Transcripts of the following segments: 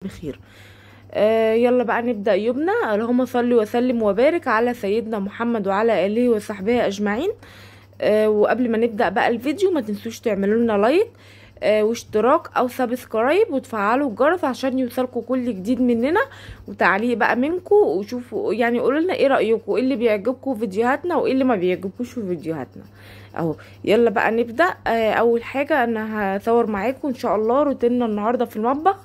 بخير. يلا بقى نبدأ يومنا. اللهم صل وسلم وبارك على سيدنا محمد وعلى آله وصحبه أجمعين. وقبل ما نبدأ بقى الفيديو ما تنسوش تعملوا لنا لايك واشتراك او سبسكرايب وتفعلوا الجرس عشان يوصلكوا كل جديد مننا، وتعليق بقى منكم، وشوفوا يعني قولوا لنا ايه رأيكم، ايه اللي بيعجبكم في فيديوهاتنا وايه اللي ما بيعجبكوش في فيديوهاتنا اهو. يلا بقى نبدأ. اول حاجة انا هصور معاكم ان شاء الله روتيننا النهاردة في المطبخ.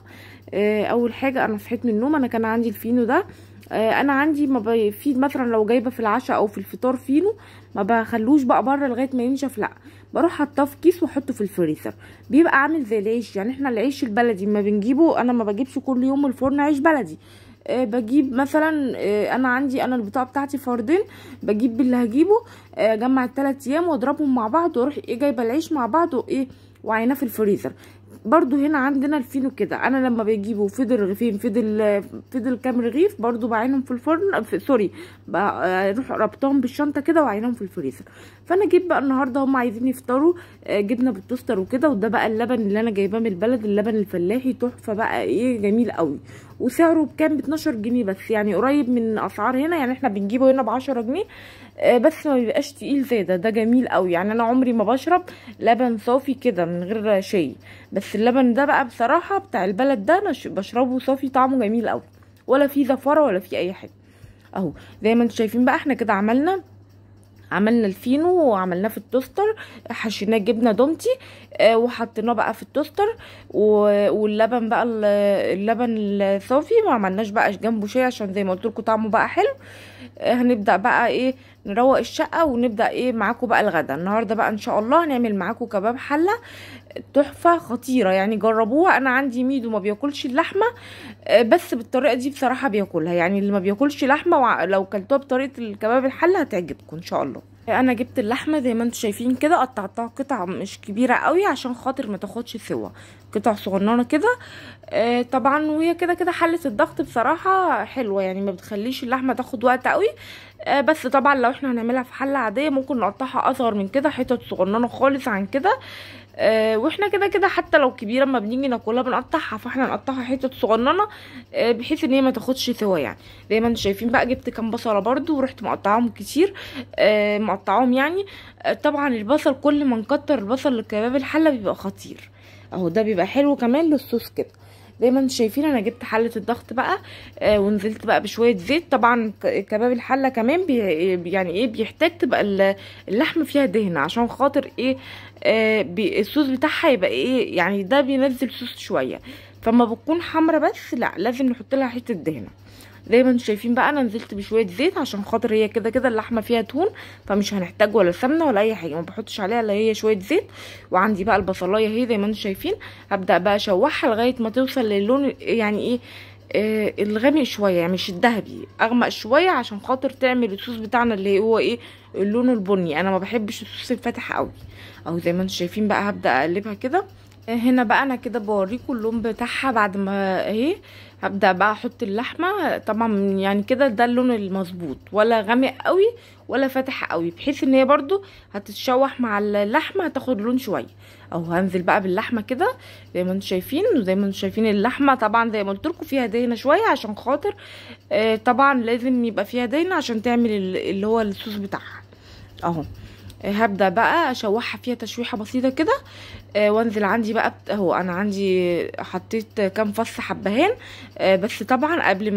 اول حاجة انا صحيت من النوم، انا كان عندي الفينو ده. انا عندي ما في مثلا لو جايبه في العشاء او في الفطار فينو ما بخلوش بقى بره لغايه ما ينشف، لا بروح حاطاه في كيس واحطه في الفريزر، بيبقى عامل زي العيش. يعني احنا العيش البلدي ما بنجيبه، انا ما بجيبش كل يوم الفرن عيش بلدي. بجيب مثلا انا عندي انا البطاقه بتاعتي فردين، بجيب اللي هجيبه اجمع ال3 ايام واضربهم مع بعض واروح ايه جايبه العيش مع بعض وايه وعيناه في الفريزر. برضو هنا عندنا الفينو كده، انا لما بجيبه فضل رغيفين فضل كام رغيف برضو بعينهم في الفرن سوري بروح ربطهم بالشنطه كده وعينهم في الفريزر. فانا جيت بقى النهارده هم عايزين يفطروا جبنه بالتوستر وكده، وده بقى اللبن اللي انا جايباه من البلد، اللبن الفلاحي تحفه بقى ايه جميل قوي. وسعره بكام؟ ب12 جنيه بس، يعني قريب من اسعار هنا. يعني احنا بنجيبه هنا ب10 جنيه بس ما بيبقاش تقيل زي ده جميل قوي. يعني انا عمري ما بشرب لبن صافي كده من غير شاي، بس اللبن ده بقى بصراحه بتاع البلد ده انا بشربه صافي، طعمه جميل قوي، ولا فيه زفاره ولا فيه اي حاجه اهو. زي ما انتم شايفين بقى احنا كده عملنا الفينو وعملناه في التوستر، حشيناه جبنه دومتي وحطيناه بقى في التوستر. واللبن بقى اللبن الصافي ما عملناش بقى جنبه شاي عشان زي ما قلت لكم طعمه بقى حلو. هنبدا بقى ايه نروق الشقه ونبدا ايه معاكم بقى الغدا النهارده بقى ان شاء الله. هنعمل معاكم كباب حله تحفه خطيره، يعني جربوها. انا عندي ميدو ما بياكلش اللحمه بس بالطريقه دي بصراحه بياكلها، يعني اللي ما بياكلش لحمه لو كلتوها بطريقه الكباب الحله هتعجبكم ان شاء الله. انا جبت اللحمه زي ما انتم شايفين كده، قطعتها قطع مش كبيره قوي عشان خاطر ما تاخدش سوا، قطع صغننه كده. طبعا وهي كده كده حله الضغط بصراحه حلوه، يعني ما بتخليش اللحمه تاخد وقت قوي. بس طبعا لو احنا هنعملها في حله عاديه ممكن نقطعها اصغر من كده، حتت صغننه خالص عن كده. واحنا كده كده حتى لو كبيره ما بنيجي ناكلها بنقطعها، فاحنا نقطعها حتت صغننه بحيث ان هي ما تاخدش سوا. يعني زي ما انتم شايفين بقى جبت كام بصله برضو ورحت مقطعاهم كتير مقطعاهم يعني. طبعا البصل كل ما نكتر البصل لكباب الحله بيبقى خطير اهو، ده بيبقى حلو كمان للصوص كده. زي ما انتم شايفين انا جبت حله الضغط بقى ونزلت بقى بشويه زيت. طبعا كباب الحله كمان يعني ايه بيحتاج تبقى اللحم فيها دهنه عشان خاطر ايه الصوص بتاعها يبقى ايه، يعني ده بينزل صوص شويه. فما بتكون حمرا بس لا لازم نحط لها حته دهنه. زي ما انتم شايفين بقى انا نزلت بشويه زيت عشان خاطر هي كده كده اللحمه فيها دهون، فمش هنحتاج ولا سمنه ولا اي حاجه، ما بحطش عليها الا هي شويه زيت. وعندي بقى البصلايه اهي زي ما انتم شايفين، هبدا بقى اشوحها لغايه ما توصل للون يعني ايه الغامق شويه، يعني مش الذهبي، اغمق شويه عشان خاطر تعمل الصوص بتاعنا اللي هو ايه اللون البني. انا ما بحبش الصوص الفاتح قوي اهو. زي ما انتم شايفين بقى هبدا اقلبها كده. هنا بقى انا كده بوريكم اللون بتاعها بعد ما اهي. هبدا بقى احط اللحمه طبعا يعني كده ده اللون المظبوط، ولا غامق قوي ولا فاتح قوي، بحيث ان هي برضو هتتشوح مع اللحمه هتاخد لون شويه اهو. هنزل بقى باللحمه كده زي ما انتم شايفين. وزي ما انتم شايفين اللحمه طبعا زي ما قلت لكم فيها دهنه شويه عشان خاطر طبعا لازم يبقى فيها دهنه عشان تعمل اللي هو الصوص بتاعها اهو. هبدا بقى اشوحها فيها تشويحه بسيطه كده وانزل عندي بقى اهو. انا عندي حطيت كام فص حبهان بس طبعا قبل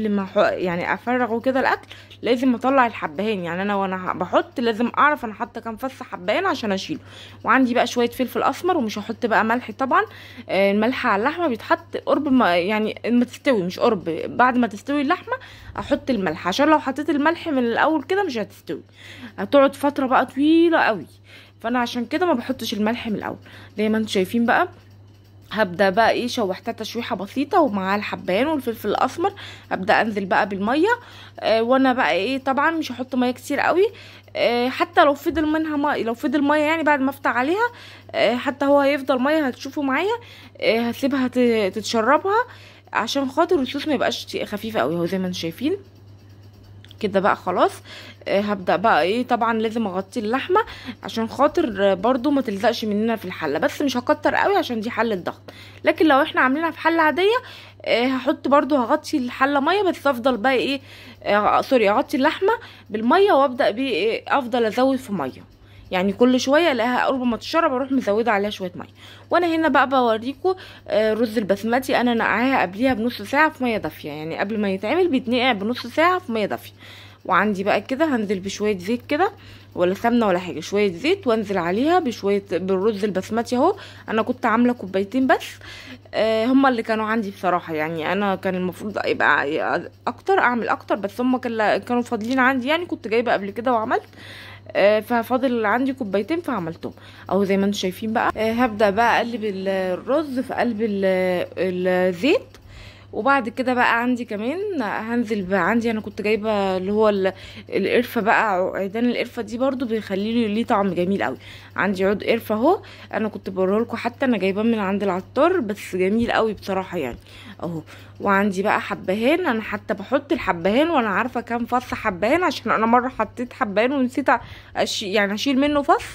ما يعني افرغه كده الاكل لازم اطلع الحبهان. يعني انا وانا بحط لازم اعرف انا حاطه كام فص حبهان عشان اشيله. وعندي بقى شويه فلفل اسمر، ومش هحط بقى ملح طبعا. الملح على اللحمه بيتحط قرب ما يعني ما تستوي، مش قرب، بعد ما تستوي اللحمه احط الملح، عشان لو حطيت الملح من الاول كده مش هتستوي، هتقعد فتره بقى طويله قوي. فانا عشان كده ما بحطش الملح من الاول. زي ما انتم شايفين بقى هبدا بقى ايه شوحتها تشويحه بسيطه ومعاها الحبهان والفلفل الاسمر. هبدا انزل بقى بالميه وانا بقى ايه طبعا مش هحط ميه كتير قوي حتى لو فضل منها ميه، لو فضل ميه يعني بعد ما افتح عليها حتى هو هيفضل ميه هتشوفوا معايا. هسيبها تتشربها عشان خاطر الصوص ما يبقاش خفيف قوي اهو. زي ما انتم شايفين كده بقى خلاص. هبدأ بقى ايه، طبعا لازم اغطي اللحمة عشان خاطر برضو ما تلزقش مننا في الحلة، بس مش هكتر قوي عشان دي حلة ضغط. لكن لو احنا عاملينها في حلة عادية هحط برضو، هغطي الحلة مية، بس افضل بقى ايه سوري، اغطي اللحمة بالمية وابدأ بيه ايه، افضل ازود في مية، يعني كل شويه الاقيها قرب ما تشرب اروح مزوده عليها شويه ميه. وانا هنا بقى بوريكم رز البسمتي، انا نقعاها قبليها بنص ساعه في ميه دافيه، يعني قبل ما يتعمل بيتنقع بنص ساعه في ميه دافيه. وعندي بقى كده هنزل بشويه زيت كده، ولا سمنه ولا حاجه، شويه زيت وانزل عليها بشويه بالرز البسمتي اهو. انا كنت عامله كوبايتين بس، هما اللي كانوا عندي بصراحه، يعني انا كان المفروض يبقى اكتر، اعمل اكتر، بس هما كانوا فاضلين عندي، يعني كنت جايبه قبل كده وعملت، ففاضل عندي كوبايتين فعملتهم اهو زي ما انتم شايفين بقى. هبدأ بقى اقلب الرز في قلب الزيت. وبعد كده بقى عندي كمان هنزل بقى، عندي انا كنت جايبه اللي هو القرفه بقى، عيدان القرفه دي برضو بيخلي ليه طعم جميل قوي. عندي عود قرفه اهو، انا كنت بوريه لكم، حتى انا جايباه من عند العطار، بس جميل قوي بصراحه يعني اهو. وعندي بقى حبهان، انا حتى بحط الحبهان وانا عارفه كام فص حبهان، عشان انا مره حطيت حبهان ونسيت يعني اشيل منه فص،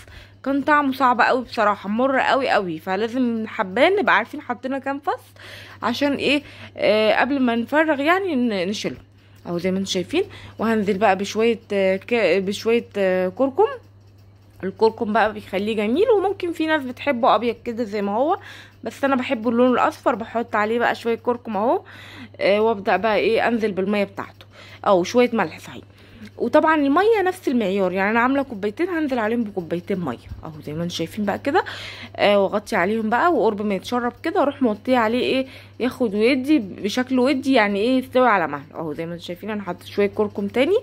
كان طعمه صعب قوي بصراحه، مر قوي قوي، فلازم حبان نبقى عارفين حطينا كام فص عشان ايه قبل ما نفرغ يعني نشيله اهو زي ما انتم شايفين. وهنزل بقى بشويه كركم. الكركم بقى بيخليه جميل، وممكن في ناس بتحبه ابيض كده زي ما هو، بس انا بحبه اللون الاصفر، بحط عليه بقى شويه كركم اهو. وابدا بقى ايه انزل بالميه بتاعته، او شويه ملح صحيح. وطبعا الميه نفس المعيار، يعني انا عامله كوبايتين هنزل عليهم بكوبايتين ميه اهو زي ما انتم شايفين بقى كده. واغطي عليهم بقى، وقرب ما يتشرب كده اروح موطيه عليه ايه، ياخد ويدي بشكل ودي، يعني ايه يستوي على مهله اهو زي ما انتم شايفين. انا حطيت شويه كركم تاني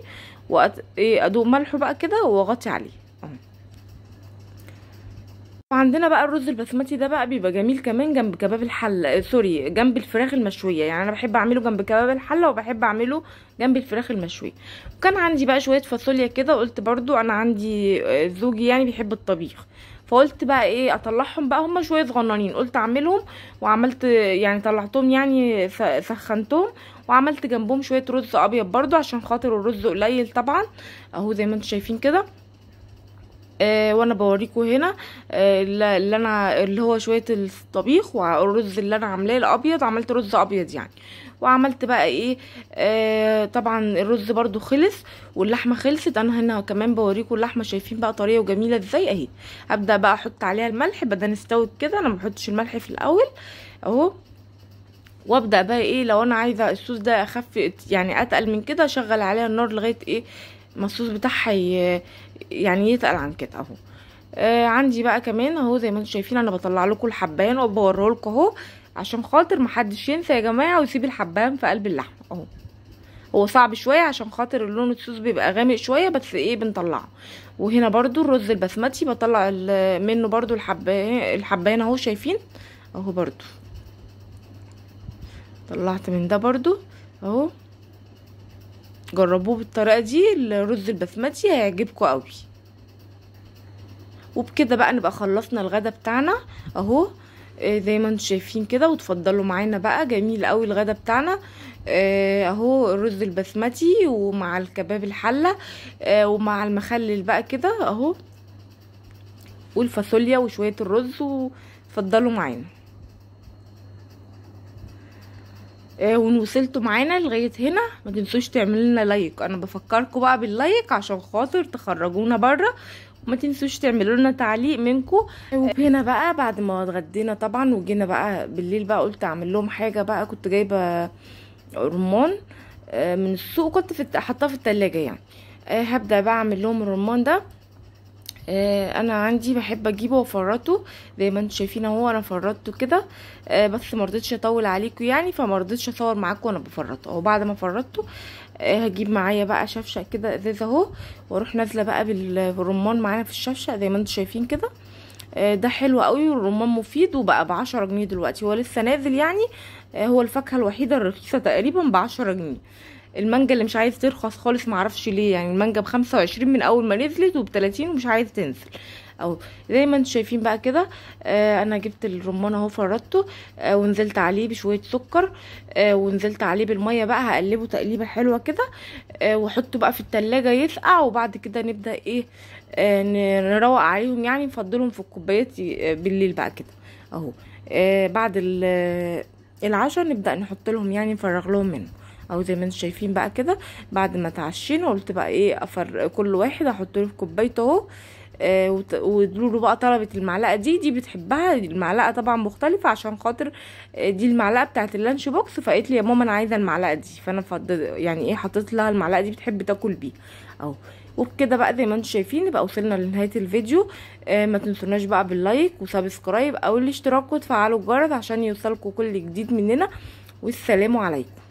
ادوق ملحه بقى كده واغطي عليه اهو. وعندنا بقى الرز البسمتي ده بقى بيبقى جميل كمان جنب كباب الحله، سوري جنب الفراخ المشويه، يعني انا بحب اعمله جنب كباب الحله وبحب اعمله جنب الفراخ المشويه. وكان عندي بقى شويه فاصوليا كده، قلت برضو انا عندي زوجي يعني بيحب الطبيخ، فقلت بقى ايه اطلعهم بقى، هما شويه صغننين، قلت اعملهم وعملت يعني طلعتهم يعني سخنتهم، وعملت جنبهم شويه رز ابيض برضو عشان خاطر الرز قليل طبعا اهو زي ما انتم شايفين كده. وانا بوريكم هنا اللي هو شويه الطبيخ والرز اللي انا عاملاه الابيض، عملت رز ابيض يعني. وعملت بقى ايه طبعا الرز برضو خلص واللحمه خلصت، انا هنا كمان بوريكم اللحمه، شايفين بقى طريه وجميله ازاي اهي. هبدا بقى احط عليها الملح بدل استوت كده، انا ما بحطش الملح في الاول اهو. وابدا بقى ايه لو انا عايزه الصوص ده اخف يعني اتقل من كده، اشغل عليها النار لغايه ايه ما الصوص بتاعها يعني يتقل عن كده اهو. عندي بقى كمان اهو زي ما انتم شايفين، انا بطلع لكم الحبايان وبوريه لكم اهو عشان خاطر محدش ينسى يا جماعه ويسيب الحبايان في قلب اللحمه اهو. هو صعب شويه عشان خاطر اللون الصوص بيبقى غامق شويه، بس ايه بنطلعه. وهنا برضو الرز البسمتي بطلع منه برضو الحبايان اهو شايفين اهو، برضو طلعت من ده برضو اهو. جربوه بالطريقه دي، الرز البسمتي هيعجبكم قوي. وبكده بقى نبقى خلصنا الغدا بتاعنا اهو زي ما انتم شايفين كده. وتفضلوا معانا بقى، جميل قوي الغدا بتاعنا اهو، الرز البسمتي ومع الكباب الحله ومع المخلل بقى كده اهو، والفاصوليا وشويه الرز، وتفضلوا معانا. وان وصلتوا معانا لغايه هنا ما تنسوش تعملوا لنا لايك، انا بفكركم بقى باللايك عشان خاطر تخرجونا بره، وما تنسوش تعملوا لنا تعليق منكم. وهنا بقى بعد ما اتغدينا طبعا وجينا بقى بالليل بقى، قلت اعمل لهم حاجه بقى، كنت جايبه رمان من السوق، كنت حطاه في التلاجة يعني. هبدا بقى اعمل لهم الرمان ده. انا عندي بحب اجيبه وافرطه زي ما انتم شايفين اهو، انا فرطته كده بس مرضتش اطول عليكم يعني، فمرضتش اصور معاكم وانا بفرطه اهو. بعد ما فرطته هجيب معايا بقى شفشق كده ازاز اهو، واروح نازله بقى بالرمان معانا في الشفشق زي ما انتم شايفين كده. ده حلو قوي والرمان مفيد، وبقى ب10 جنيه دلوقتي، هو لسه نازل يعني. هو الفاكهه الوحيده الرخيصه تقريبا ب10 جنيه. المانجا اللي مش عايز ترخص خالص معرفش ليه، يعني المانجا ب25 من اول ما نزلت وب30 ومش عايز تنزل. او زي ما انتم شايفين بقى كده. انا جبت الرمان اهو فردته، ونزلت عليه بشويه سكر، ونزلت عليه بالميه بقى، هقلبه تقليبه حلوه كده، واحطه بقى في التلاجة يسقع. وبعد كده نبدا ايه، نروق عليهم، يعني نفضلهم في الكوبايات بالليل بقى كده اهو. بعد العشاء نبدا نحط لهم، يعني نفرغ لهم منه، او زي ما انتم شايفين بقى كده. بعد ما اتعشينا قلت بقى ايه، كل واحد احط له في كوبايته اهو. ودلولو بقى طلبت المعلقه دي بتحبها، المعلقه طبعا مختلفه عشان خاطر دي المعلقه بتاعت اللانش بوكس، فقالت لي يا ماما انا عايزه المعلقه دي، فانا يعني ايه حطيت لها المعلقه دي، بتحب تاكل بيها اهو. وبكده بقى زي ما انتم شايفين يبقى وصلنا لنهايه الفيديو. ما تنسوناش بقى باللايك وسبسكرايب او الاشتراك وتفعلوا الجرس عشان يوصلكوا كل جديد مننا. والسلام عليكم.